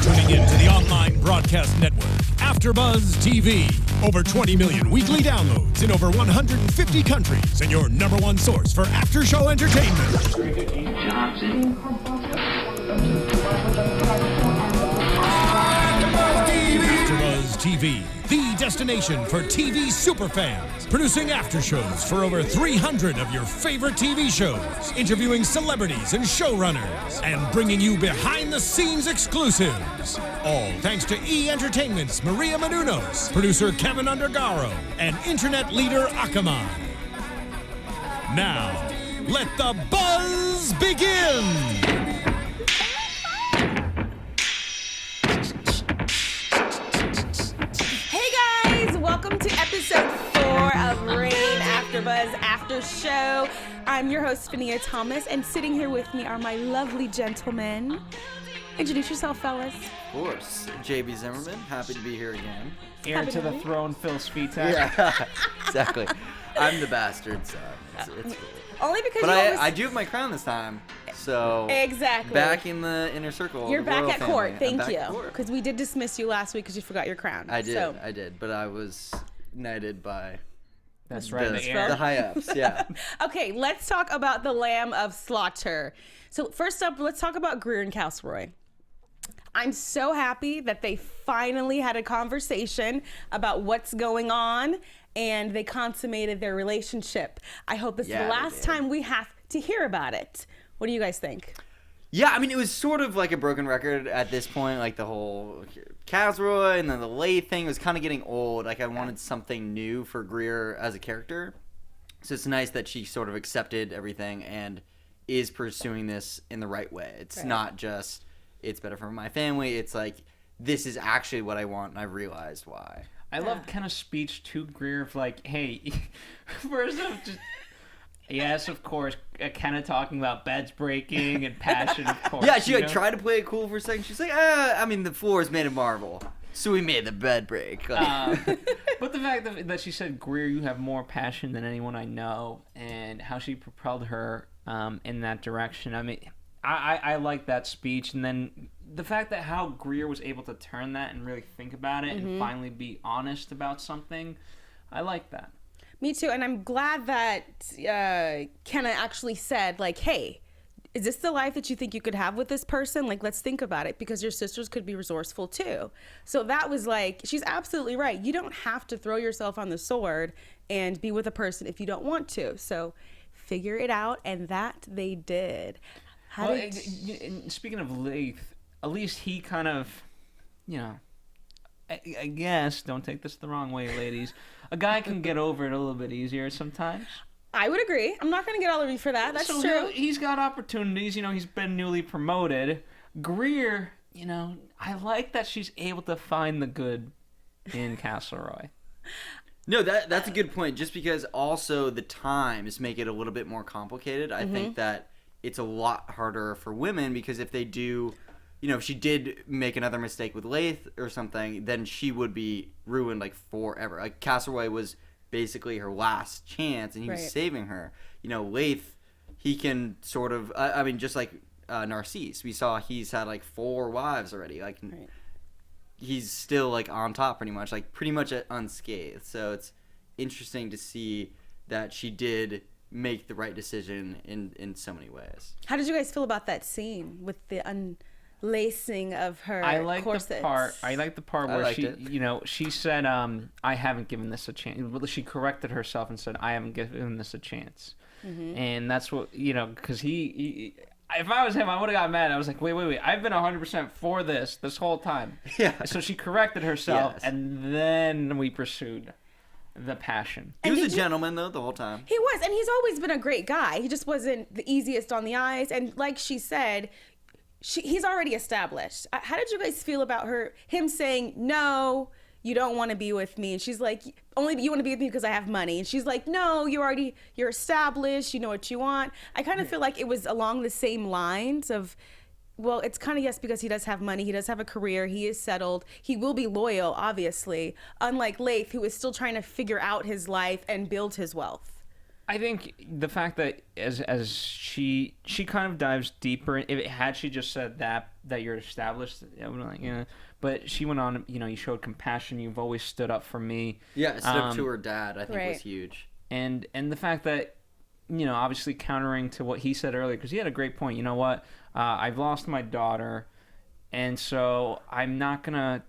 tuning in to the online broadcast network, AFTERBUZZ TV. Over 20 million weekly downloads in over 150 countries, and your number one source for after-show entertainment. AFTERBUZZ TV, the destination for TV superfans. Producing aftershows for over 300 of your favorite TV shows. Interviewing celebrities and showrunners. And bringing you behind-the-scenes exclusives. All thanks to E! Entertainment's Maria Menounos, producer Kevin Undergaro, and internet leader Akamai. Now, let the buzz begin! Welcome to episode 4 of Reign AFTERBUZZ After Show. I'm your host, Fahnia Thomas, and sitting here with me are my lovely gentlemen. Introduce yourself, fellas. Of course. JB Zimmerman, happy to be here again. Heir to the throne, Phil Svitek. Yeah, exactly. I'm the bastard, so it's cool. Only because but I do have my crown this time, so exactly back in the inner circle. You're back at court. Family. Thank you, because we did dismiss you last week because you forgot your crown. I did, but I was knighted by that's right, the high ups. Yeah. Okay, let's talk about the Lamb of Slaughter. So first up, let's talk about Greer and Croy. I'm so happy that they finally had a conversation about what's going on, and they consummated their relationship. I hope this is the last time we have to hear about it. What do you guys think? Yeah, I mean, it was sort of like a broken record at this point. Like the whole Croy and then the Leigh thing was kind of getting old. Like I wanted something new for Greer as a character. So it's nice that she sort of accepted everything and is pursuing this in the right way. It's not just, it's better for my family. It's like, this is actually what I want, and I've realized why. I love kind of speech to Greer of like, hey, first off, just yes, of course, kind of talking about beds breaking and passion, of course. Yeah, she like tried to play it cool for a second. She's like, I mean, the floor is made of marble, so we made the bed break. But the fact that she said, Greer, you have more passion than anyone I know, and how she propelled her in that direction. I mean, I like that speech, and then the fact that how Greer was able to turn that and really think about it and finally be honest about something, I like that. Me too, and I'm glad that Kenna actually said, like, hey, is this the life that you think you could have with this person? Like, let's think about it, because your sisters could be resourceful too. So that was like, she's absolutely right. You don't have to throw yourself on the sword and be with a person if you don't want to. So figure it out, and that they did. Speaking of Leigh, at least he kind of, you know, I guess, don't take this the wrong way, ladies, a guy can get over it a little bit easier sometimes. I would agree. I'm not going to get all of you for that. That's true. He's got opportunities. You know, he's been newly promoted. Greer, you know, I like that she's able to find the good in Croy. No, that's a good point. Just because also the times make it a little bit more complicated. I think that it's a lot harder for women, because if they do, you know, if she did make another mistake with Leigh or something, then she would be ruined like forever. Like Croy was basically her last chance, and he was saving her. You know, Leigh, he can sort of, I mean, just like Naris, we saw he's had like 4 wives already. Like he's still like on top pretty much unscathed. So it's interesting to see that she did make the right decision in so many ways. How did you guys feel about that scene with the unlacing of her corsets? I like the part where she, you know, she said, I haven't given this a chance. Well, she corrected herself and said, I haven't given this a chance. And that's what, you know, because he if I was him, I would have got mad. I was like, wait. I've been 100% for this whole time. Yeah. So she corrected herself, and then we pursued the passion. He was a gentleman, though, the whole time. He was, and he's always been a great guy. He just wasn't the easiest on the eyes. And like she said, he's already established. How did you guys feel about him saying, no, you don't want to be with me? And she's like, only you want to be with me because I have money. And she's like, no, you're established. You know what you want. I kind of feel like it was along the same lines of, well, it's kind of yes, because he does have money. He does have a career. He is settled. He will be loyal, obviously. Unlike Leigh, who is still trying to figure out his life and build his wealth. I think the fact that as she kind of dives deeper, had she just said that you're established, I would like, yeah. But she went on, you showed compassion. You've always stood up for me. Yeah, stood up to her dad. I think was huge. And the fact that, obviously countering to what he said earlier, because he had a great point. You know what? I've lost my daughter, and so I'm not gonna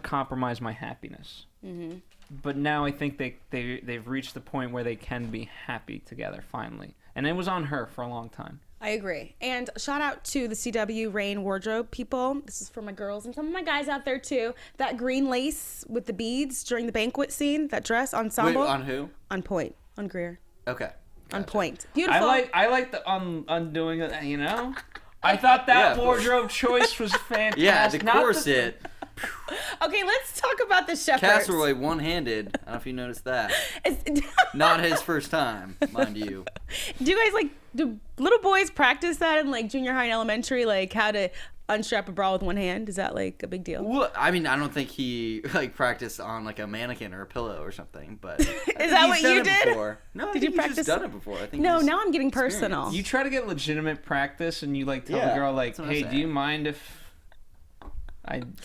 compromise my happiness. Mm-hmm. But now I think they've reached the point where they can be happy together finally, and it was on her for a long time. I agree. And shout out to the CW Reign wardrobe people. This is for my girls and some of my guys out there too. That green lace with the beads during the banquet scene, that dress ensemble. Wait, on who? On point. On Greer. Okay. Gotcha. On point. Beautiful. I like the undoing it, I thought that wardrobe choice was fantastic. Yeah, the corset. Okay, let's talk about the shepherds. Castaway one-handed. I don't know if you noticed that. Not his first time, mind you. Do you guys do little boys practice that in junior high and elementary, how to unstrap a bra with one hand? Is that a big deal? Well, I mean, I don't think he practiced on a mannequin or a pillow or something, but is that what you did? Before. No, did you practice? He's just done it before. I think. No, now I'm getting personal. You try to get legitimate practice, and you tell the girl hey, do you mind if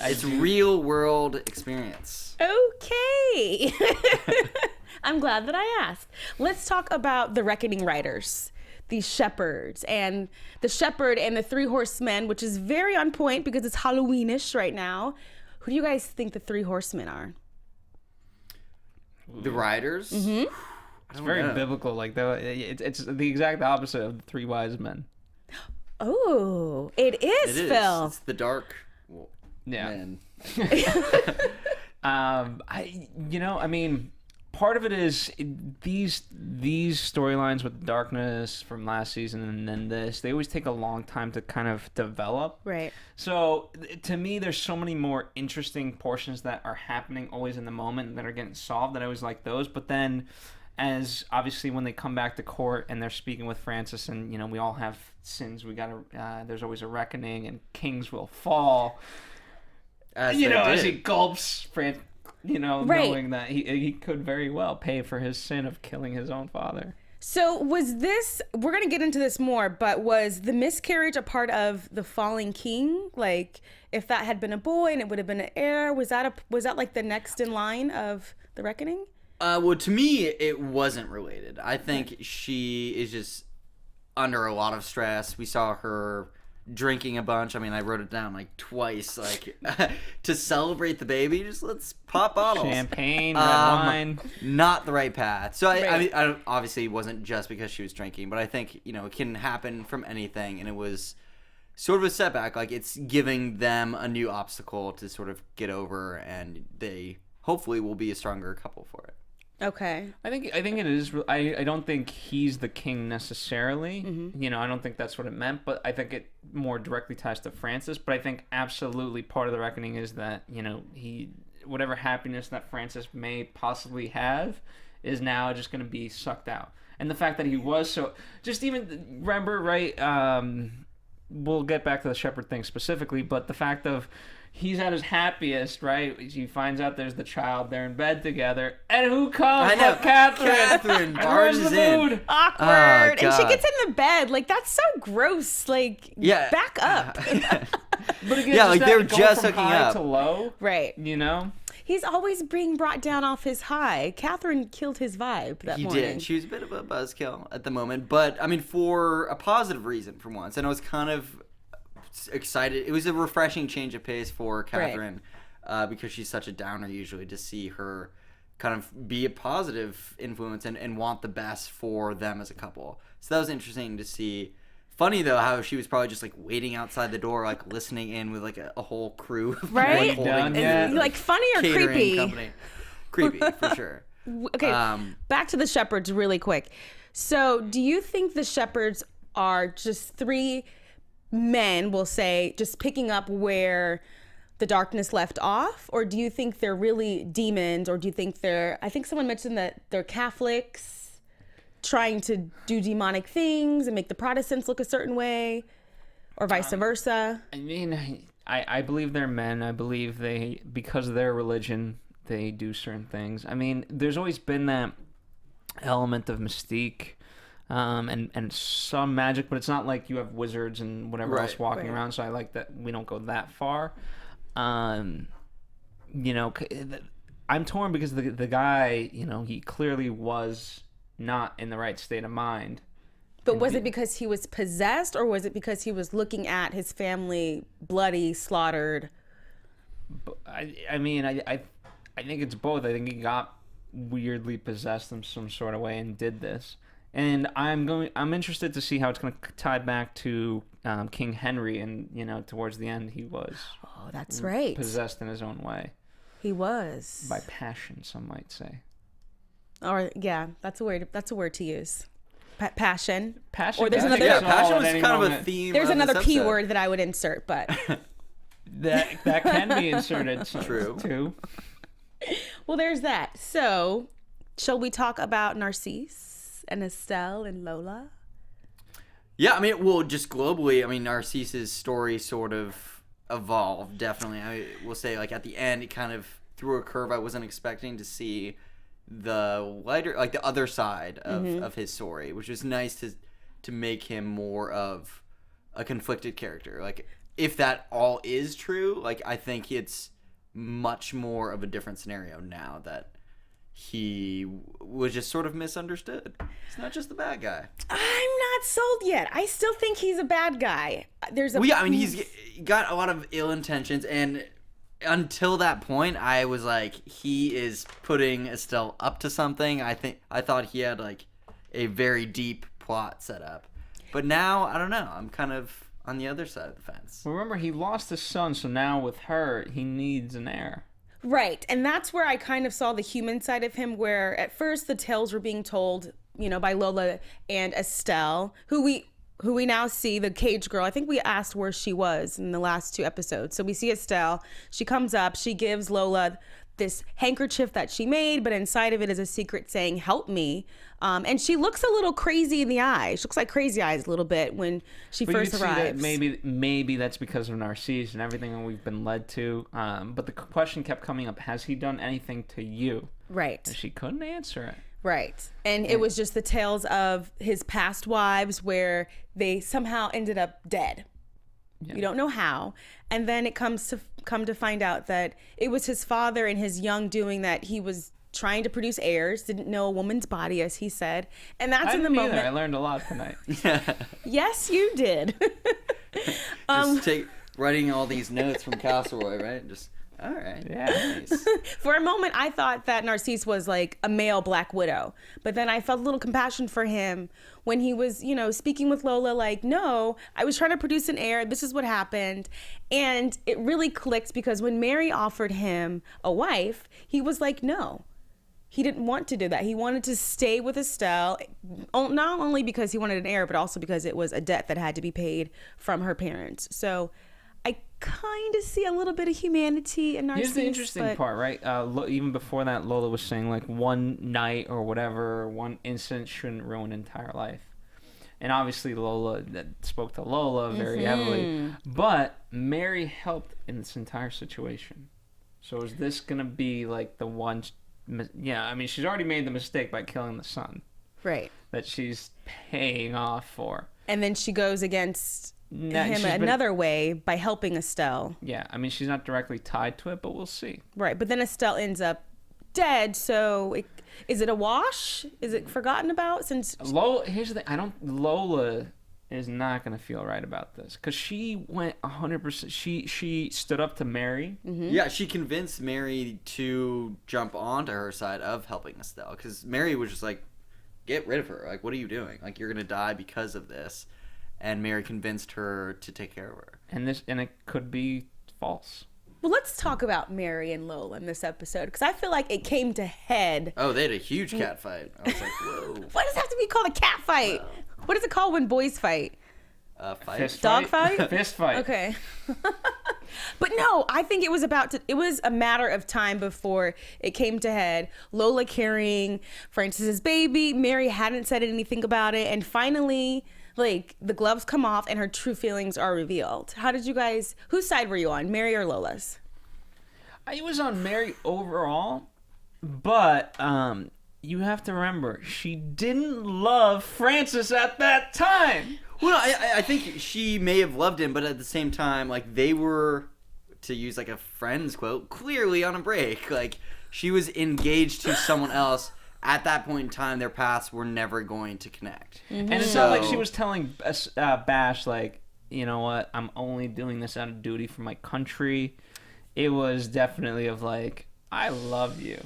it's real world experience. Okay. I'm glad that I asked. Let's talk about the Reckoning Riders, these shepherds, and the shepherd and the three horsemen, which is very on point because it's Halloweenish right now. Who do you guys think the three horsemen are? The riders? Mm-hmm. It's very biblical. It's the exact opposite of the three wise men. Oh, it is, Phil. It's the dark. Yeah. Part of it is these storylines with darkness from last season and then this, they always take a long time to kind of develop. Right. So to me, there's so many more interesting portions that are happening always in the moment that are getting solved, and I always like those. But then as obviously when they come back to court and they're speaking with Francis and, we all have sins, there's always a reckoning and kings will fall. As he gulps, knowing that he could very well pay for his sin of killing his own father. So was this, we're going to get into this more, but was the miscarriage a part of the falling king? If that had been a boy and it would have been an heir, was that the next in line of the reckoning? Well, to me, it wasn't related. I think she is just under a lot of stress. We saw her drinking a bunch. I mean, I wrote it down twice, to celebrate the baby. Just let's pop bottles, champagne, red wine. Not the right path. So I obviously it wasn't just because she was drinking, but I think it can happen from anything, and it was sort of a setback. It's giving them a new obstacle to sort of get over, and they hopefully will be a stronger couple for it. Okay. I think it is. I don't think he's the king necessarily. Mm-hmm. I don't think that's what it meant, but I think it more directly ties to Francis. But I think absolutely part of the reckoning is that, he, whatever happiness that Francis may possibly have is now just going to be sucked out. And the fact that he was so, just even remember, right? We'll get back to the shepherd thing specifically, but the fact of, he's at his happiest, right? He finds out there's the child. They're in bed together. And who comes? I know. Catherine. Catherine barges in. Awkward. Oh, and she gets in the bed. That's so gross. Back up. But again, they were just hooking up. To low, right. He's always being brought down off his high. Catherine killed his vibe that morning. He did. She was a bit of a buzzkill at the moment. But, I mean, for a positive reason for once. And I was kind of excited. It was a refreshing change of pace for Catherine, because she's such a downer usually, to see her kind of be a positive influence and want the best for them as a couple. So that was interesting to see. Funny though how she was probably just waiting outside the door, listening in with a whole crew, right? Funny or creepy? Company. Creepy for sure. Okay, back to the shepherds really quick. So do you think the shepherds are just three men, will say, just picking up where the darkness left off? Or do you think they're really demons? Or do you think I think someone mentioned that they're Catholics trying to do demonic things and make the Protestants look a certain way, or vice versa? I mean, I believe they're men. I believe because of their religion, they do certain things. I mean, there's always been that element of mystique. And some magic, but it's not like you have wizards and whatever else walking around. So I like that we don't go that far. You know, I'm torn because the guy, you know, he clearly was not in the right state of mind. But was it because he was possessed, or was it because he was looking at his family bloody, slaughtered? I mean, I think it's both. I think he got weirdly possessed in some sort of way and did this. And I'm interested to see how it's going to tie back to King Henry, and you know, towards the end he was. Oh, that's right. Possessed in his own way. He was. By passion, some might say. Or yeah, that's a word. That's a word to use. Passion. Passion. Or there's another. Yeah, passion was kind of a theme. There's another P episode. word that I would insert, but that can be inserted. True. Too. Well, there's that. So, shall we talk about Narcisse and Estelle and Lola? Yeah, I mean, well, just globally, I mean, Narcisse's story sort of evolved, definitely. I will say, like, at the end, it kind of threw a curve I wasn't expecting to see the lighter, like, the other side of his story, which was nice to make him more of a conflicted character. Like, if that all is true, like, I think it's much more of a different scenario now that he was just sort of misunderstood. It's not just the bad guy. I'm not sold yet. I still think he's a bad guy. Well, yeah, I mean, he's got a lot of ill intentions, and until that point, I was like, he is putting Estelle up to something. I thought he had like a very deep plot set up, but now I don't know. I'm kind of on the other side of the fence. Remember, he lost his son, so now with her, he needs an heir. Right, and that's where I kind of saw the human side of him, where at first the tales were being told, you know, by Lola and Estelle, who we now see, the cage girl. I think we asked where she was in the last 2 episodes. So we see Estelle. She comes up. She gives Lola this handkerchief that she made, but inside of it is a secret saying, "Help me." And she looks a little crazy in the eyes. She looks like Crazy Eyes a little bit when she first arrives. That maybe that's because of Narcisse and everything that we've been led to. But the question kept coming up: has he done anything to you? Right. And she couldn't answer it. Right. And it was just the tales of his past wives where they somehow ended up dead. Yeah. You don't know how. And then it come to find out that it was his father and his young doing, that he was trying to produce heirs, didn't know a woman's body, as he said. And that's in the moment. I learned a lot tonight. Yes, you did. Just writing all these notes from Castleroy, right? Just all right. Yeah. Nice. For a moment, I thought that Narcisse was like a male Black Widow, but then I felt a little compassion for him when he was, you know, speaking with Lola, like, no, I was trying to produce an heir. This is what happened. And it really clicked because when Mary offered him a wife, he was like, no. He didn't want to do that. He wanted to stay with Estelle, not only because he wanted an heir, but also because it was a debt that had to be paid from her parents. So I kind of see a little bit of humanity in Narcisse. Here's the interesting part, right? Even before that, Lola was saying, like, one night or whatever, one incident shouldn't ruin an entire life. And obviously Lola spoke to Lola very heavily. But Mary helped in this entire situation. So is this going to be, like, the one... Yeah, I mean, she's already made the mistake by killing the son. Right. That she's paying off for. And then she goes against him another way by helping Estelle. Yeah, I mean, she's not directly tied to it, but we'll see. Right, but then Estelle ends up dead, so is it a wash? Is it forgotten about? Since Lola, here's the thing, Lola is not going to feel right about this, because she went 100%, she stood up to Mary. Mm-hmm. Yeah, she convinced Mary to jump onto her side of helping Estelle, because Mary was just like, get rid of her, like, what are you doing? Like, you're going to die because of this. And Mary convinced her to take care of her. And it could be false. Well, let's talk about Mary and Lola in this episode, because I feel like it came to head. Oh, they had a huge cat fight. I was like, whoa. Why does it have to be called a cat fight? Wow. What is it called when boys fight? Fight? Fist Dog fight? fight? Fist fight. Okay. But no, I think it was a matter of time before it came to head. Lola carrying Francis's baby. Mary hadn't said anything about it. And finally, like, the gloves come off and her true feelings are revealed. How did you guys, whose side were you on, Mary or Lola's? I was on Mary overall, but you have to remember, she didn't love Francis at that time. Well, I think she may have loved him, but at the same time, like, they were, to use like a Friends quote, clearly on a break. Like, she was engaged to someone else. At that point in time, their paths were never going to connect. And it's not like she was telling Bash, like, you know what, I'm only doing this out of duty for my country. It was definitely of like, I love you.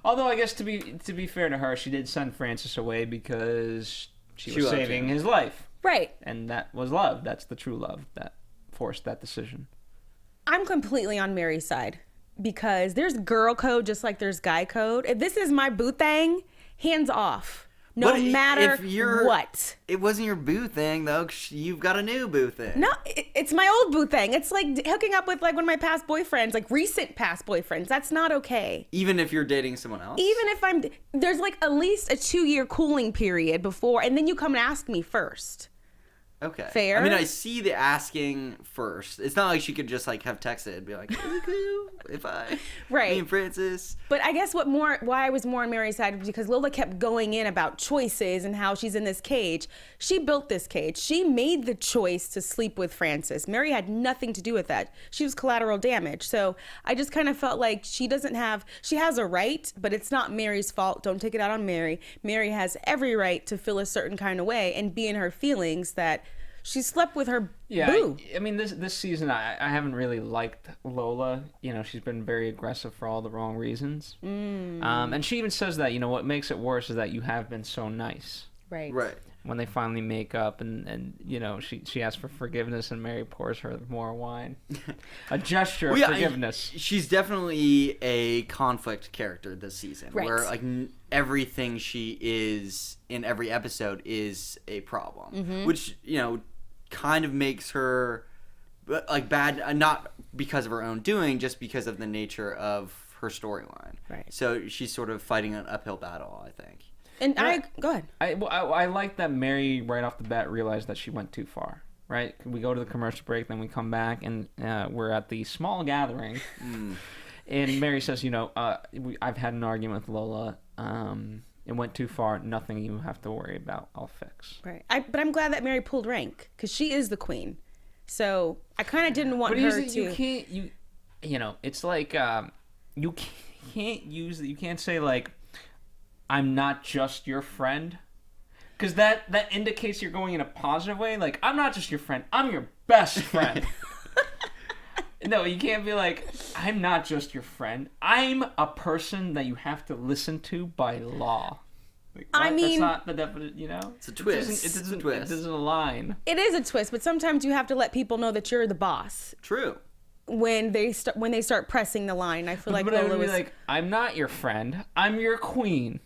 Although I guess to be fair to her, she did send Francis away because she was saving his life. Right. And that was love. That's the true love that forced that decision. I'm completely on Mary's side because there's girl code just like there's guy code. If this is my boo thing, hands off. No matter what. It wasn't your boo thing, though. You've got a new boo thing. No, it's my old boo thing. It's like hooking up with like one of my past boyfriends, like recent past boyfriends. That's not okay. Even if you're dating someone else? Even if there's like at least a 2-year cooling period before, and then you come and ask me first. Okay. Fair? I mean, I see the asking first. It's not like she could just like have texted and be like, if I me and Francis. But I guess why I was more on Mary's side was because Lola kept going in about choices and how she's in this cage. She built this cage. She made the choice to sleep with Francis. Mary had nothing to do with that. She was collateral damage. So I just kind of felt like she has a right, but it's not Mary's fault. Don't take it out on Mary. Mary has every right to feel a certain kind of way and be in her feelings that she slept with her boo. I mean, this season, I haven't really liked Lola. You know, she's been very aggressive for all the wrong reasons. And she even says that, you know, what makes it worse is that you have been so nice. Right. When they finally make up and you know, she asks for forgiveness and Mary pours her more wine. A gesture of forgiveness. She's definitely a conflict character this season. Right. Where, like, everything she is in every episode is a problem. Which, you know, kind of makes her like bad, not because of her own doing, just because of the nature of her storyline. Right. So she's sort of fighting an uphill battle, I think. And go ahead. I like that Mary right off the bat realized that she went too far. Right? We go to the commercial break, then we come back, and we're at the small gathering. And Mary says, you know, I've had an argument with Lola. It went too far. Nothing you have to worry about. I'll fix. Right. But I'm glad that Mary pulled rank because she is the queen. So I kind of didn't want her to. You know, it's like you can't say like, I'm not just your friend, because that indicates you're going in a positive way. Like, I'm not just your friend. I'm your best friend. No, you can't be like, I'm not just your friend. I'm a person that you have to listen to by law. Like, I mean, that's not the definition, you know? It's a twist. It doesn't align. It is a twist, but sometimes you have to let people know that you're the boss. True. When they start pressing the line, I feel like Lola was like, I'm not your friend. I'm your queen.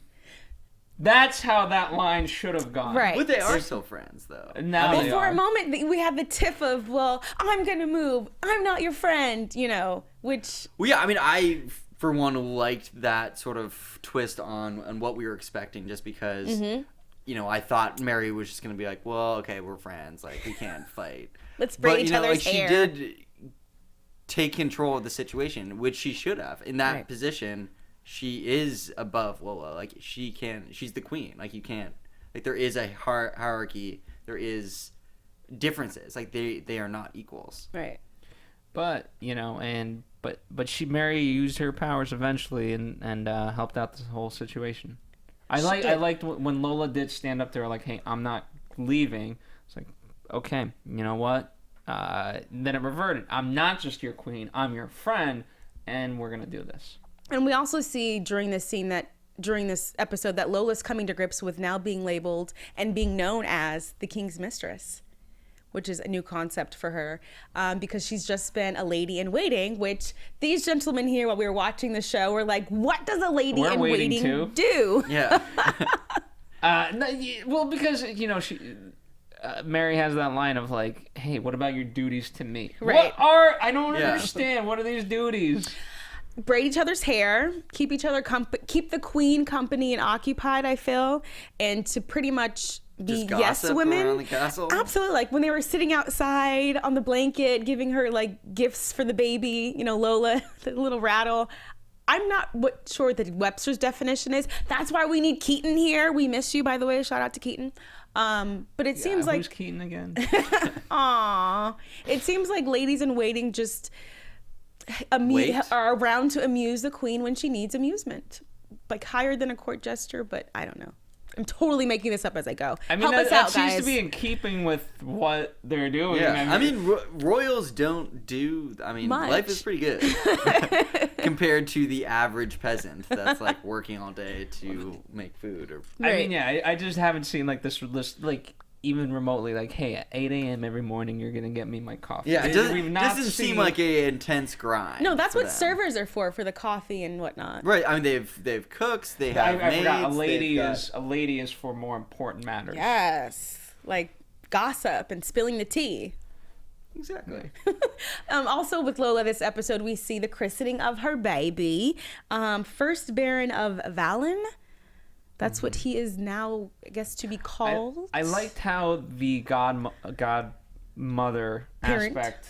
That's how that line should have gone. Right. But they are still friends, though. Now well, for a moment, we had the tiff of, well, I'm going to move. I'm not your friend, you know, which... Well, yeah, I mean, I, for one, liked that sort of twist on what we were expecting, just because, you know, I thought Mary was just going to be like, well, okay, we're friends. Like, we can't fight. Let's braid each other's hair. She did take control of the situation, which she should have. In that position... She is above Lola. Like, she's the queen. Like, you can't, like, there is a hierarchy. There is differences. Like, they are not equals. Right. But, you know, but Mary used her powers eventually and helped out this whole situation. I liked when Lola did stand up there like, hey, I'm not leaving. It's like, okay, you know what? Then it reverted. I'm not just your queen. I'm your friend, and we're going to do this. And we also see during this episode that Lola's coming to grips with now being labeled and being known as the king's mistress, which is a new concept for her, because she's just been a lady in waiting, which these gentlemen here while we were watching the show were like, what does a lady in waiting do? Yeah. Well, because, you know, Mary has that line of like, hey, what about your duties to me? Right. I don't understand. What are these duties? Braid each other's hair, keep the queen company and occupied, I feel, and to pretty much be yes women. Around the castle. Absolutely. Like when they were sitting outside on the blanket, giving her like gifts for the baby, you know, Lola, the little rattle. I'm not sure what Webster's definition is. That's why we need Keaton here. We miss you, by the way. Shout out to Keaton. But it seems like... Who's Keaton again? Aw. It seems like ladies in waiting just are around to amuse the queen when she needs amusement. Like higher than a court jester, but I don't know. I'm totally making this up as I go. I mean, Help us out, seems guys. to be in keeping with what they're doing. Yeah, I mean, royals don't do. I mean, much. Life is pretty good compared to the average peasant that's like working all day to make food. Or Right. I mean, yeah, I just haven't seen like this like even remotely like, hey, at 8 a.m. every morning you're gonna get me my coffee. Yeah, it We've not doesn't seen... seem like a intense grind. No, that's for what them. servers are for the coffee and whatnot. Right. I mean, they've cooks. They have I maids. forgot. They've A lady is for more important matters. Yes, like gossip and spilling the tea. Exactly. Also with Lola this episode, we see the christening of her baby. First Baron of Valen. That's what he is now, I guess, to be called. I liked how the godmother Parent. aspect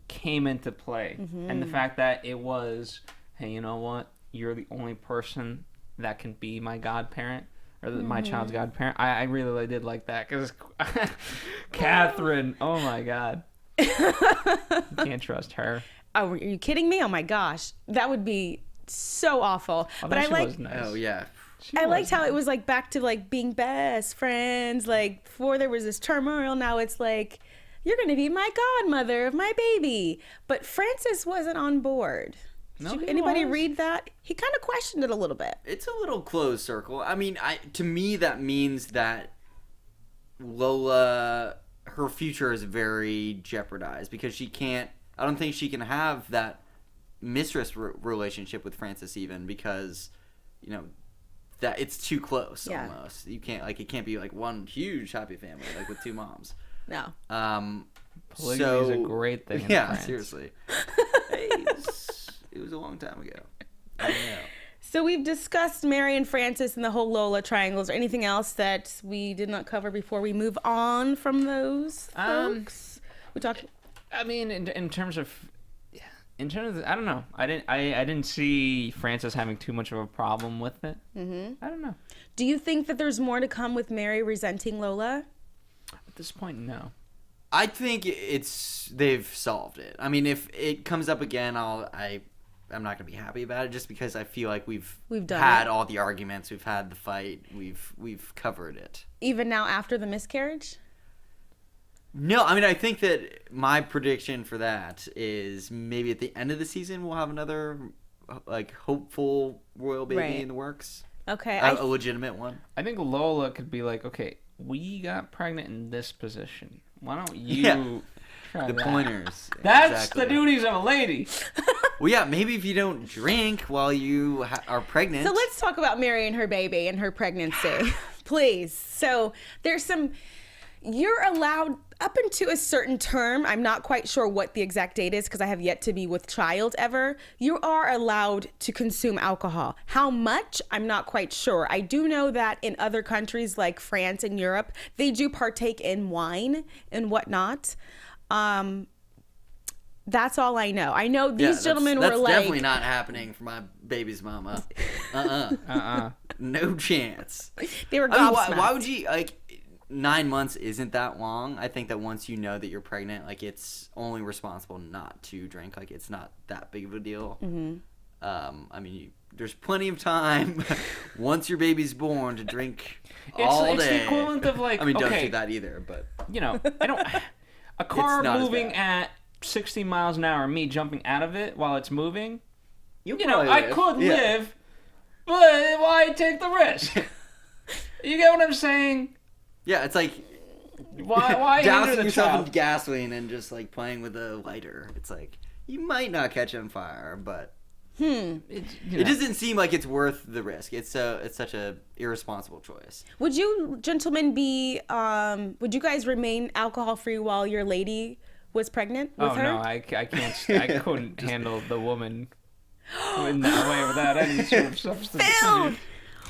came into play. And the fact that it was, hey, you know what? You're the only person that can be my godparent. Or my child's godparent. I really did like that. Because Catherine, oh my God. You can't trust her. Oh, are you kidding me? Oh my gosh. That would be so awful. Although But she I like... was nice. Oh yeah. I liked how it was like back to like being best friends. Like before there was this turmoil, now it's like, you're going to be my godmother of my baby. But Francis wasn't on board. Did anybody read that? He kind of questioned it a little bit. It's a little closed circle. I mean, to me that means that Lola, her future is very jeopardized because I don't think she can have that mistress relationship with Francis even because, you know, that it's too close almost. You can't it can't be like one huge happy family like with two moms. No. Polygamy is a great thing in France. Seriously. It was a long time ago. I don't know. So we've discussed Mary and Francis and the whole Lola triangle. Is there anything else that we did not cover before we move on from those folks? We talked. I mean, in terms of, I don't know. I didn't see Francis having too much of a problem with it. I don't know. Do you think that there's more to come with Mary resenting Lola? At this point, no. I think they've solved it. I mean, if it comes up again, I'm not gonna be happy about it just because I feel like we've had all the arguments, we've had the fight, we've covered it. Even now after the miscarriage? No, I mean I think that my prediction for that is maybe at the end of the season we'll have another like hopeful royal baby in the works. Okay, a legitimate one. I think Lola could be like, okay, we got pregnant in this position. Why don't you try the that? pointers? That's the duties of a lady. Well, yeah, maybe if you don't drink while you are pregnant. So let's talk about Mary and her baby and her pregnancy, please. So you're allowed up into a certain term. I'm not quite sure what the exact date is because I have yet to be with child ever. You are allowed to consume alcohol. How much? I'm not quite sure. I do know that in other countries like France and Europe, they do partake in wine and whatnot. That's all I know. I know these gentlemen were like... That's definitely not happening for my baby's mama. No chance. They were gobsmacked. Why would you, 9 months isn't that long. I think that once you know that you're pregnant, it's only responsible not to drink. It's not that big of a deal. I mean, there's plenty of time once your baby's born to drink all day. It's the equivalent of I mean, don't do that either, but... You know, I don't... A car moving at 60 miles an hour, me jumping out of it while it's moving, I could live, but why take the risk? You get what I'm saying? Yeah, it's like why dousing yourself in gasoline and just playing with a lighter. It's like you might not catch on fire, but it doesn't seem like it's worth the risk. It's such a irresponsible choice. Would you gentlemen would you guys remain alcohol free while your lady was pregnant with her? No, I can't. I couldn't handle the woman in that way without any sort of substance. Phil,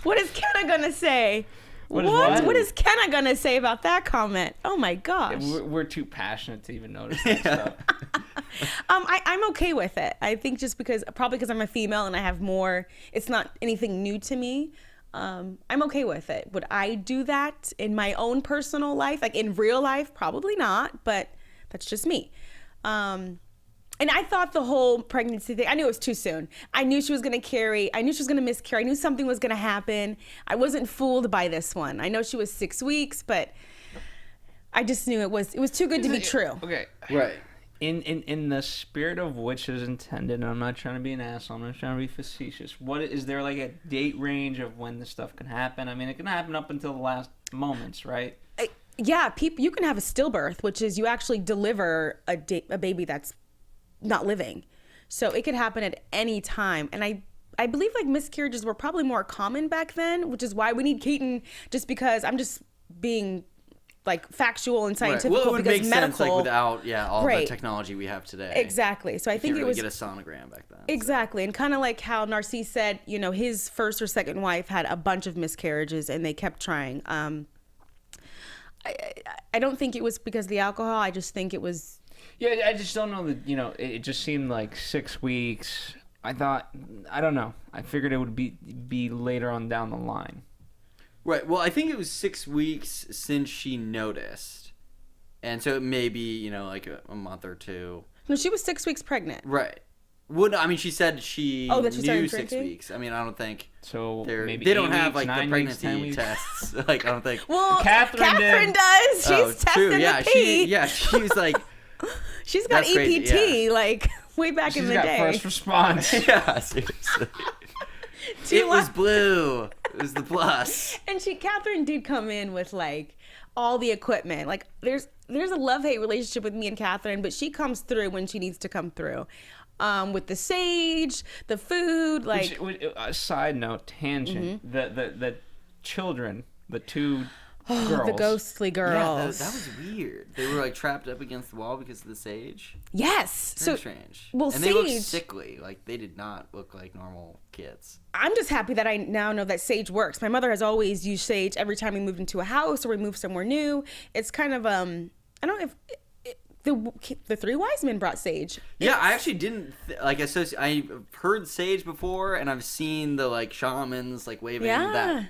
what is Kenna gonna say? What is Kenna gonna say about that comment? Oh my gosh. We're too passionate to even notice that stuff. I'm okay with it. I think just probably because I'm a female and I have more, it's not anything new to me. I'm okay with it. Would I do that in my own personal life? Like in real life? Probably not, but that's just me. And I thought the whole pregnancy thing, I knew it was too soon. I knew she was going to carry. I knew she was going to miscarry. I knew something was going to happen. I wasn't fooled by this one. I know she was 6 weeks, but I just knew it was too good to be true. Okay. Right. In the spirit of which is intended, and I'm not trying to be an asshole, I'm not trying to be facetious. What is there like a date range of when this stuff can happen? I mean, it can happen up until the last moments, right? Yeah, you can have a stillbirth, which is you actually deliver a baby that's not living. So it could happen at any time. And I believe like miscarriages were probably more common back then, which is why we need Keaton, just because I'm just being like factual and scientific. Well, it would because make medical, sense like without all right. the technology we have today. Exactly. So I think you it was get a sonogram back then. Exactly. And kind of like how Naris said, you know, his first or second wife had a bunch of miscarriages and they kept trying. I don't think it was because of the alcohol. I just think it was. Yeah, I just don't know that, you know, it just seemed like 6 weeks. I don't know. I figured it would be later on down the line. Right. Well, I think it was 6 weeks since she noticed. And so it may be, you know, like a month or two. No, she was 6 weeks pregnant. Right. Well, no, I mean, she said she that she knew started 6 drinking? weeks. I mean, I don't think So maybe they don't 8 have weeks, like the 9 weeks, 10 pregnancy weeks. tests. Like I don't think. Well, Catherine does. She's testing Yeah, the pee. she was like. She's got That's crazy, EPT like way back in the She's day. got first response. Yeah, seriously. It was blue. It was the plus. And Catherine did come in with like all the equipment. Like there's a love-hate relationship with me and Catherine, but she comes through when she needs to come through. With the sage, the food, like. A side note, tangent. Mm-hmm. The children, the two girls. The ghostly girls. Yeah, that was weird. They were like trapped up against the wall because of the sage. Yes. Very strange. Well, and they looked sage. sickly. Like they did not look like normal kids. I'm just happy that I now know that sage works. My mother has always used sage every time we moved into a house or we moved somewhere new. It's kind of I don't know if the three wise men brought sage. Yeah, I actually didn't I've heard sage before, and I've seen the like shamans like waving that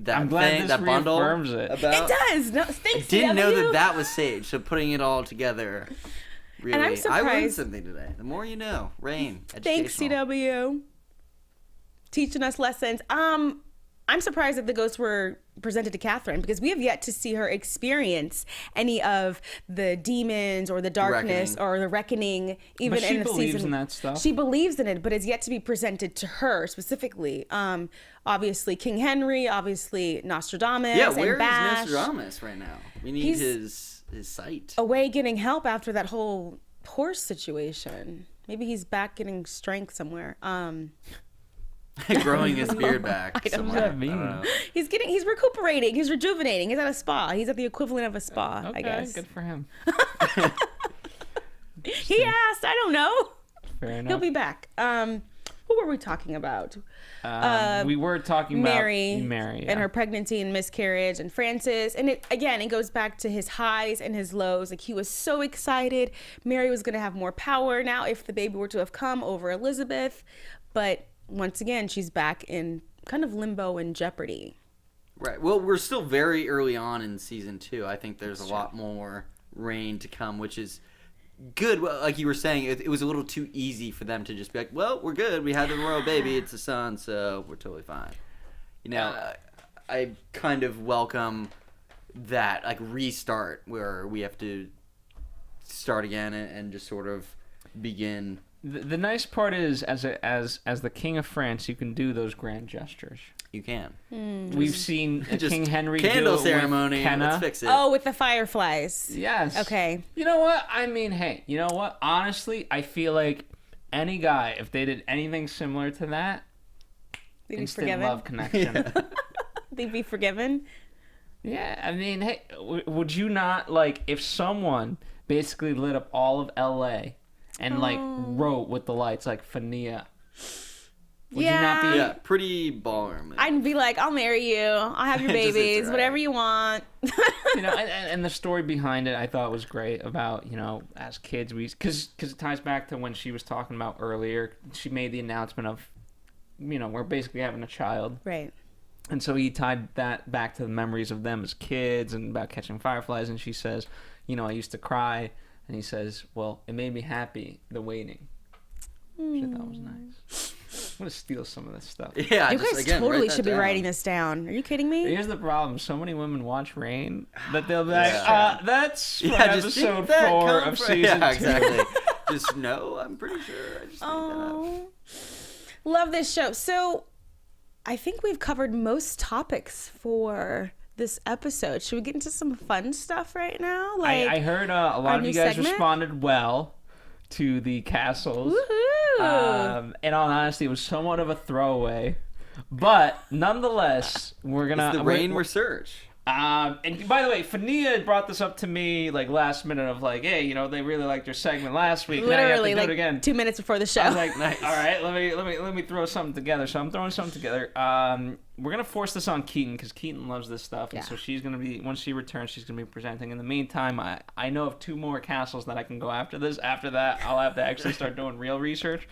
I'm glad thing, this that bundle. reaffirms it. About. It does. No, thanks. Didn't know CW. that was sage. So putting it all together, really, And I'm I learned surprised- something today. The more you know, Reign. Thanks, Educational. CW. Teaching us lessons. I'm surprised that the ghosts were presented to Catherine because we have yet to see her experience any of the demons or the darkness Reckoning. or the reckoning. Even But she in the believes season, in that stuff. She believes in it, but it's yet to be presented to her specifically. Obviously King Henry, obviously Nostradamus. Yeah, and where is Bash. Nostradamus right now? We need his sight. Away getting help after that whole horse situation. Maybe he's back getting strength somewhere. Growing his beard back. I don't somewhere. know. I don't know. He's recuperating, he's rejuvenating. He's at a spa. He's at the equivalent of a spa, Okay, I guess. good for him. He asked. I don't know. Fair enough. He'll be back. What were we talking about? We were talking Mary, about Mary and her pregnancy and miscarriage, and Francis. And it goes back to his highs and his lows. Like he was so excited. Mary was going to have more power now if the baby were to have come over Elizabeth. But once again, she's back in kind of limbo and jeopardy. Right. Well, we're still very early on in season 2. I think there's a lot more Reign to come, which is good. Well, like you were saying, it was a little too easy for them to just be like, well, we're good. We had the royal baby. It's a son, so we're totally fine. You know, I kind of welcome that like restart where we have to start again and just sort of begin. The nice part is, as the King of France, you can do those grand gestures. You can. We've seen Just King Henry candle do it ceremony. with henna. Let's fix it. Oh, with the fireflies. Yes. Okay. You know what? I mean, hey, you know what? Honestly, I feel like any guy, if they did anything similar to that, They'd be instant forgiven. love connection. They'd be forgiven. Yeah, I mean, hey, would you not, like, if someone basically lit up all of L.A. and, like, wrote with the lights, like, Fahnia Would you not be? Yeah, pretty baller move. I'd be like, I'll marry you. I'll have your babies, right. whatever you want. And the story behind it I thought was great about, as kids, because it ties back to when she was talking about earlier. She made the announcement of, we're basically having a child. Right. And so he tied that back to the memories of them as kids and about catching fireflies. And she says, I used to cry. And he says, well, it made me happy, the waiting. Which I thought was nice. I'm going to steal some of this stuff. Yeah, you guys totally should be writing this down. Are you kidding me? Here's the problem. So many women watch Reign that they'll be like, that's from episode 4 of season 2. Yeah, exactly. Just no, I'm pretty sure. I just made that up. Love this show. So I think we've covered most topics for this episode. Should we get into some fun stuff right now? I heard a lot of you guys responded well to the castles. Woohoo! In all honesty, it was somewhat of a throwaway, but nonetheless, we're gonna it's the Reign research. And by the way, Fahnia brought this up to me like last minute of like, hey, they really liked your segment last week. Literally, now you have to do like it again. 2 minutes before the show. I was like, nice. All right, let me throw something together. So I'm throwing something together. We're gonna force this on Keaton because Keaton loves this stuff, and so she's gonna be once she returns, she's gonna be presenting. In the meantime, I know of 2 more castles that I can go after this. After that, I'll have to actually start doing real research.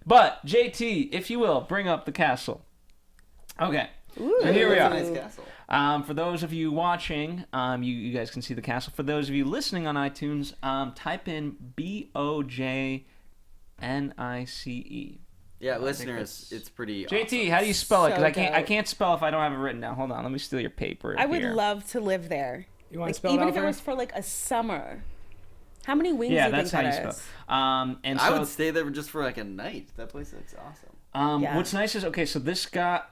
But JT, if you will, bring up the castle. Okay. Ooh. So here we are. That's a nice castle. For those of you watching, you guys can see the castle. For those of you listening on iTunes, type in BOJNICE. Yeah, listeners, it's pretty JT, awesome. how do you spell it? Because So I can't spell if I don't have it written down. Hold on, let me steal your paper. I would here. love to live there. You want to spell it even out if it was first? for like a summer. How many wings Yeah, do you that's think how that you is? spell. And I so, would stay there just for like a night. That place looks awesome. Yeah. What's nice is so this got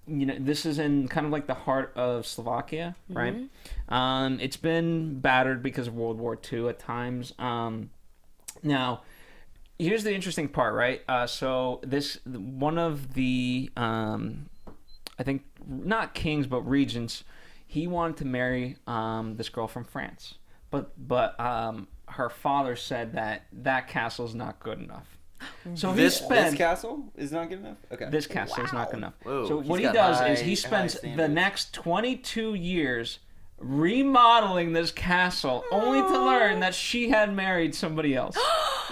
this is in kind of like the heart of Slovakia, right? It's been battered because of World War II at times. Now, here's the interesting part, right? So this one of the I think not kings but regents, he wanted to marry this girl from France, but her father said that castle is not good enough. So this spent castle is not good enough. Okay. this castle is not good enough. Whoa, so he's what he got does high- is he high spends the standards. next 22 years remodeling this castle, only to learn that she had married somebody else.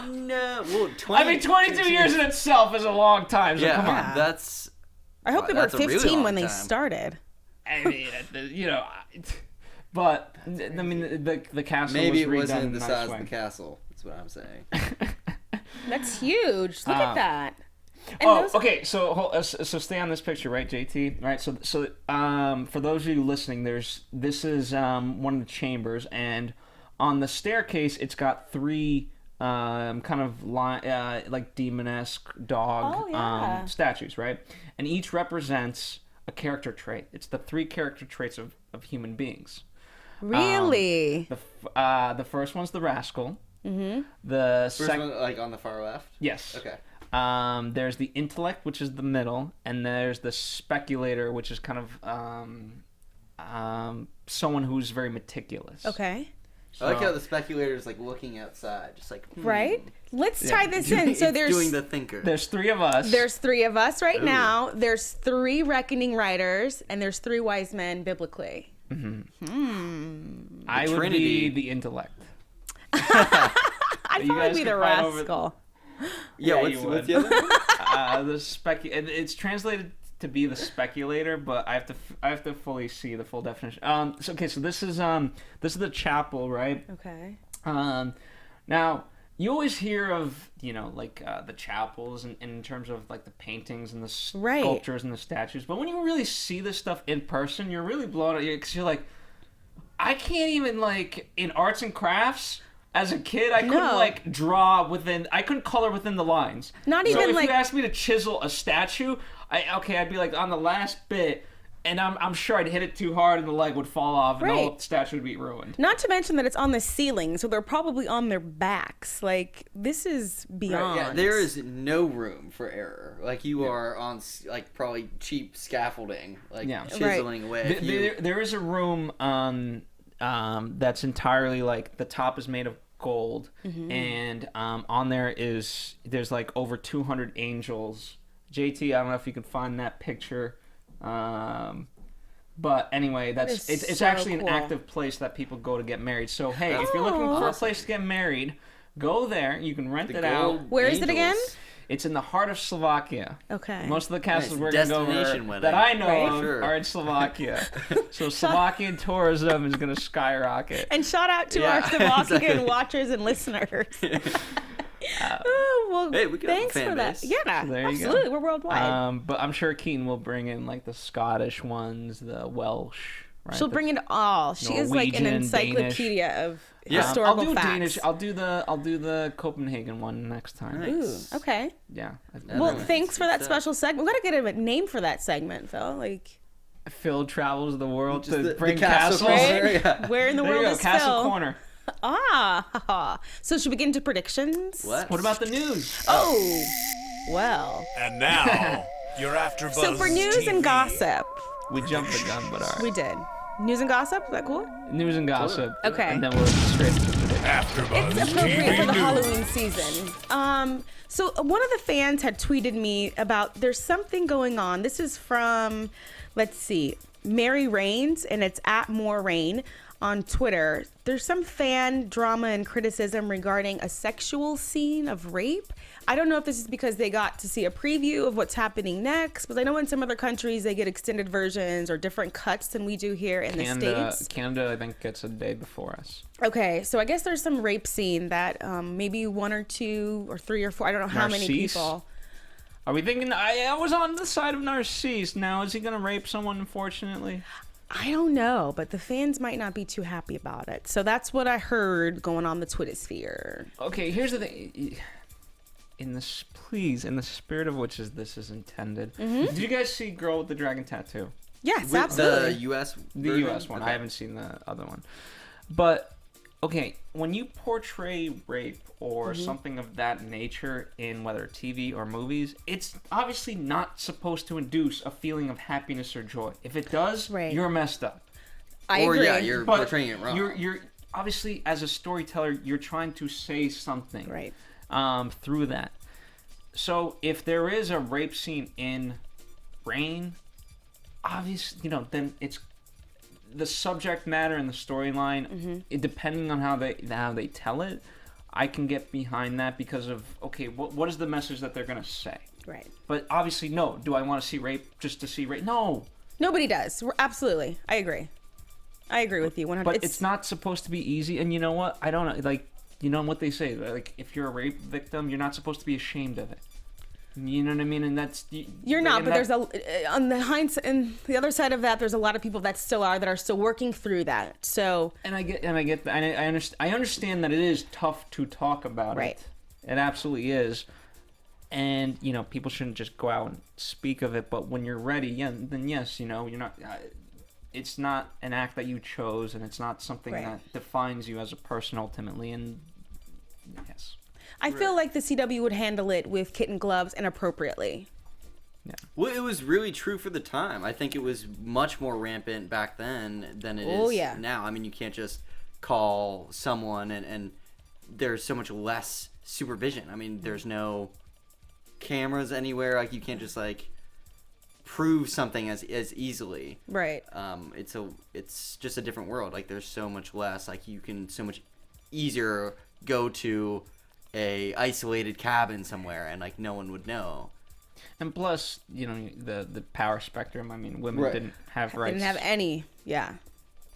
No, well, 22 years in itself is a long time. So Yeah, come on. that's. I hope they were That's a really 15 long when they time. started. I mean, but I mean, the castle Maybe was it redone wasn't in the a nice size way. of the castle. That's what I'm saying. That's huge. Look at that. And Oh, those- okay. So stay on this picture, right, JT? Right. So for those of you listening, this is one of the chambers, and on the staircase, it's got 3 kind of like demon-esque dog statues, right? And each represents a character trait. It's the 3 character traits of human beings. Really? The first one's the rascal. Mm-hmm. The First second, one, like on the far left. yes. Okay. There's the intellect, which is the middle, and there's the speculator, which is kind of someone who's very meticulous. Okay. I like how the speculator's like looking outside, just like Right? Let's tie this in. So there's doing the thinker. There's 3 of us. there's 3 of us right now. There's 3 reckoning riders, and there's 3 wise men biblically. I would Trinity. be the intellect. I'd You probably guys be can the fight over- rascal. yeah, you what's would. the other one? It's translated to be the speculator, but I have to fully see the full definition. So this is the chapel, right? Okay. Now you always hear of the chapels in terms of like the paintings and the sculptures and the statues, but when you really see this stuff in person, you're really blown away because you're like, I can't even like in arts and crafts. As a kid, I couldn't I couldn't color within the lines. Not So even if like you asked me to chisel a statue, I'd be like on the last bit, and I'm sure I'd hit it too hard and the leg would fall off and the whole statue would be ruined. not to mention that it's on the ceiling, so they're probably on their backs. Like this is beyond. Yeah, there is no room for error. Like you are on like probably cheap scaffolding, like chiseling away. There is a room that's entirely like the top is made of gold, and on there's like over 200 angels JT, I don't know if you can find that picture. But anyway, it's so actually cool. an active place that people go to get married. So hey, if you're looking for a place to get married, go there. You can rent it out. Where is it again? It's in the heart of Slovakia. Okay. Most of the castles we're Nice. going to go Destination over wedding. that I know Right? of Sure. are in Slovakia. So Slovakian tourism is going to skyrocket. And shout out to Yeah, our Slovakian exactly. watchers and listeners. Oh, well, Hey, we could have a thanks fan for that. base. Yeah, So there you go. absolutely. We're worldwide. But I'm sure Keaton will bring in like the Scottish ones, the Welsh. Right? She'll bring it all. She is like an Norwegian, encyclopedia of Yeah. historical I'll do facts. Danish. I'll do the Copenhagen one next time. Nice. Ooh, okay. Yeah. Well, nice. thanks for that Good special segment. We gotta get a name for that segment, Phil. Like, Phil travels the world Just to the bring castle castles. corner. Yeah. where in the There you world go, is Castle Phil? Corner. Ah, so should we get into predictions? What What about the news? Oh, well. And now, your AfterBuzz So for news TV. and gossip, We jumped the gun, but all right. we did. News and gossip, is that cool? News and gossip. Okay. And then we'll straight to the prediction. AfterBuzz It's appropriate TV for the News. Halloween season. So one of the fans had tweeted me about there's something going on. This is from, let's see, Mary Rains, and it's at More Rain on Twitter. There's some fan drama and criticism regarding a sexual scene of rape. I don't know if this is because they got to see a preview of what's happening next, but I know in some other countries they get extended versions or different cuts than we do here in the States. Canada, I think, gets a day before us. Okay, so I guess there's some rape scene that maybe 1 or 2 or 3 or 4, I don't know how many Narcisse? people. Are we thinking? I was on the side of Narcisse. Now, is he going to rape someone, unfortunately? I don't know, but the fans might not be too happy about it. So that's what I heard going on the Twitter sphere. Okay, here's the thing. In the spirit of which this is intended. Did you guys see Girl with the Dragon Tattoo? Yes, With absolutely. the U.S. The version? U.S. one. Okay. I haven't seen the other one. But, okay, when you portray rape or something of that nature in whether TV or movies, it's obviously not supposed to induce a feeling of happiness or joy. If it does, Right. you're messed up. I Or agree. yeah, you're But portraying it wrong. You're obviously, as a storyteller, you're trying to say something Right. through that. So if there is a rape scene in Reign, obviously, then it's the subject matter and the storyline. Depending on how they tell it, I can get behind that because of what is the message that they're gonna say? Right. But obviously, no. Do I want to see rape just to see rape? No. Nobody does. Absolutely. I agree. I agree with you 100%. But it's not supposed to be easy. And you know what? I don't know. Like, you know what they say? Like, if you're a rape victim, you're not supposed to be ashamed of it. You know what I mean? And that's You're not, but there's on the other side of that, there's a lot of people that are still working through that. So And I get that. And I understand that it is tough to talk about Right. it. It absolutely is. And people shouldn't just go out and speak of it. But when you're ready, then yes, you're not. It's not an act that you chose, and it's not something Right. that defines you as a person ultimately. And yes. I feel like the CW would handle it with kitten gloves and appropriately. Well, it was really true for the time. I think it was much more rampant back then than it Oh, is yeah. now. I mean, you can't just call someone and there's so much less supervision. I mean, there's no cameras anywhere. Like, you can't just prove something as easily. Right. It's just a different world. Like, there's so much less. Like, you can so much easier go to a isolated cabin somewhere and no one would know. And plus, the power spectrum. I mean, women Right. didn't have rights. Didn't have any. Yeah.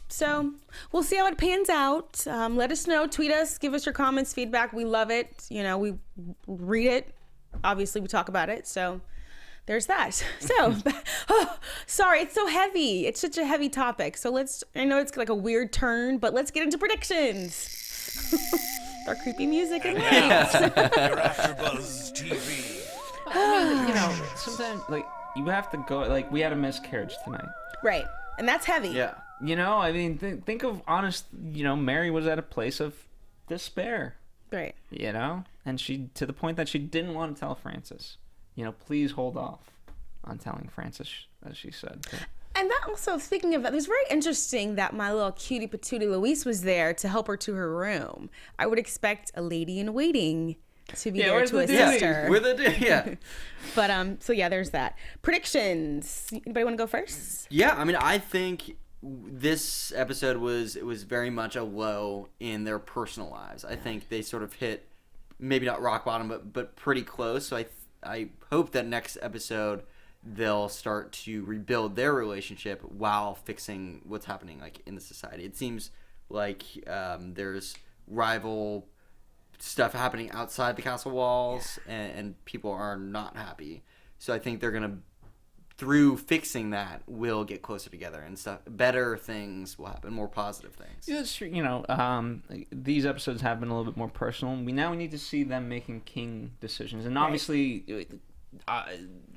So we'll see how it pans out. Let us know. Tweet us. Give us your comments, feedback. We love it. We read it. Obviously, we talk about it. So there's that. So, sorry, it's so heavy. It's such a heavy topic. So I know it's like a weird turn, but let's get into predictions. Our creepy music and lights. Your AfterBuzz TV. Sometimes you have to go. We had a miscarriage tonight. Right. And that's heavy. Yeah. I mean, think of honest. Mary was at a place of despair. Right. And she, to the point that she didn't want to tell Francis. Please hold off on telling Francis, as she said. And that also, speaking of that, it was very interesting that my little cutie patootie Louise was there to help her to her room. I would expect a lady in waiting to be there to assist her. We're the But so yeah, there's that. Predictions. Anybody want to go first? Yeah, I mean, I think this episode was very much a low in their personal lives. I think they sort of hit maybe not rock bottom, but pretty close. So I hope that next episode they'll start to rebuild their relationship while fixing what's happening like in the society. It seems like there's rival stuff happening outside the castle walls, and people are not happy. So I think they're gonna, through fixing that, we'll get closer together and stuff. Better things will happen, more positive things. Yes, you know, these episodes have been a little bit more personal. We need to see them making king decisions, and obviously,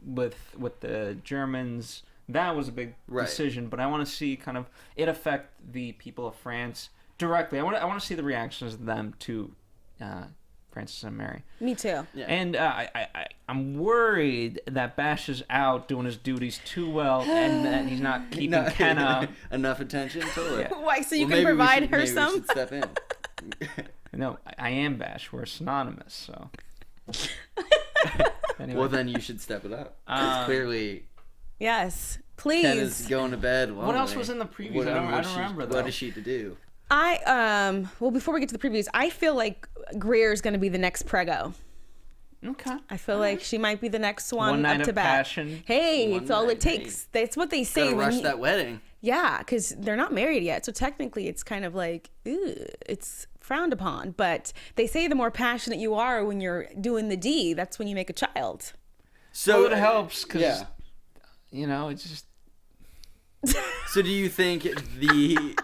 with the Germans, that was a big decision. But I want to see kind of it affect the people of France directly. I want to see the reactions of them to Francis and Mary. Me too. Yeah. And I'm worried that Bash is out doing his duties too well, and that he's not keeping Kenna enough attention. Totally. Yeah. Why? So you can provide her some. We should step in. No, I am Bash. We're synonymous. So. Anyway. Well, then you should step it up. It's clearly. Yes, please. Kenna's going to bed. Lonely. What else was in the previews? I don't remember. What is she to do? Well, before we get to the previews, I feel like Greer is going to be the next Prego. Okay. I feel like she might be the next one night up to of bat. Passion. Hey, it's all it takes. That's what they say. Gotta rush that wedding. Yeah, because they're not married yet, so technically it's kind of like, it's frowned upon. But they say the more passionate you are when you're doing the deed, that's when you make a child. So it helps because, you know, it's just. So do you think the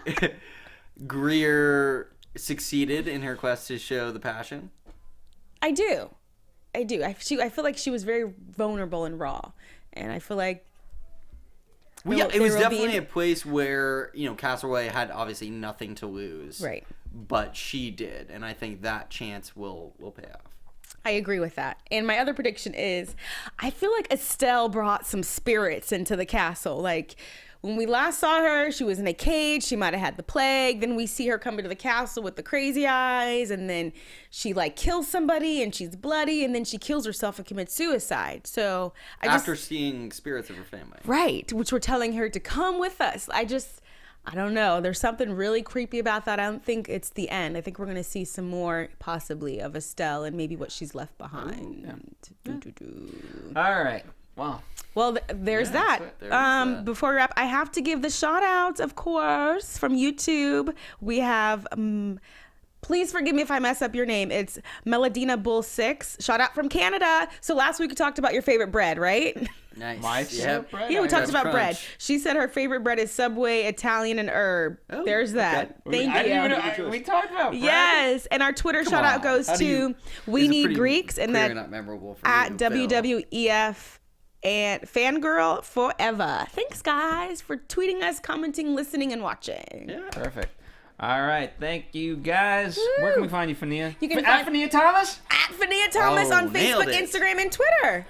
Greer succeeded in her quest to show the passion? I do. I feel like she was very vulnerable and raw, and I feel like. Well, yeah, it was definitely a place where, you know, Castaway had obviously nothing to lose. Right. But she did, and I think that chance will pay off. I agree with that. And my other prediction is, I feel like Estelle brought some spirits into the castle. Like, when we last saw her, she was in a cage. She might have had the plague. Then we see her come into the castle with the crazy eyes. And then she, like, kills somebody and she's bloody. And then she kills herself and commits suicide. So after seeing spirits of her family. Right. Which were telling her to come with us. I don't know. There's something really creepy about that. I don't think it's the end. I think we're going to see some more, possibly, of Estelle and maybe what she's left behind. All right. Wow. Well, there's that. Before we wrap, I have to give the shout outs, of course, from YouTube. We have, please forgive me if I mess up your name. It's Melodina Bull 6. Shout out from Canada. So last week we talked about your favorite bread, right? Nice. My favorite bread? Yeah, we talked about crunch. bread. She said her favorite bread is Subway, Italian, and herb. Oh, There's that. okay. Thank you. We talked about bread. Yes, and our Twitter shout out goes to We Need Greeks, and that not memorable for at you, Phil. WWEF and Fangirl Forever. Thanks, guys, for tweeting us, commenting, listening, and watching. Yeah. Perfect. All right. Thank you, guys. Woo. Where can we find you, Fahnia? You can at find Fahnia Thomas? At Fahnia Thomas on nailed Facebook, it. Instagram, and Twitter.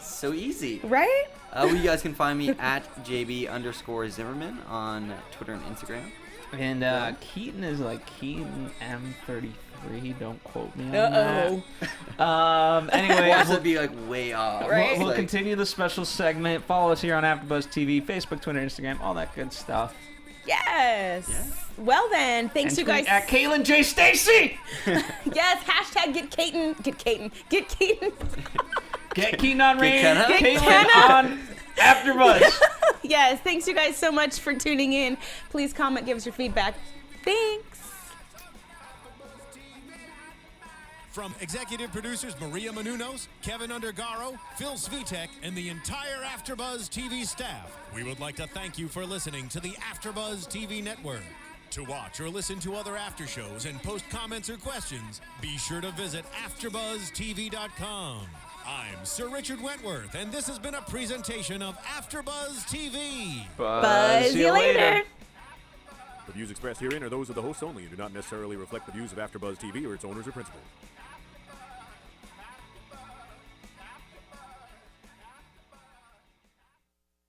So easy. Right? Well, you guys can find me at JB_Zimmerman on Twitter and Instagram. And Keaton is like Keaton M33. Don't quote me on that. Anyway, Watch that be like way off. Right? we'll continue the special segment. Follow us here on AfterBuzz TV, Facebook, Twitter, Instagram, all that good stuff. Yes. Yeah. Well then, thanks And you guys. tweet at Caitlin J. Stacy. Yes, hashtag get Keaton. Get Keaton. Get Keaton. Get Keaton on Reign. Kenna. Get Get Caitlin Kenna. on AfterBuzz. Yes, thanks you guys so much for tuning in. Please comment, give us your feedback. Thanks. From executive producers Maria Menounos, Kevin Undergaro, Phil Svitek, and the entire AfterBuzz TV staff, we would like to thank you for listening to the AfterBuzz TV network. To watch or listen to other after shows and post comments or questions, be sure to visit AfterBuzzTV.com. I'm Sir Richard Wentworth, and this has been a presentation of AfterBuzz TV. Buzz you later. The views expressed herein are those of the hosts only and do not necessarily reflect the views of AfterBuzz TV or its owners or principals.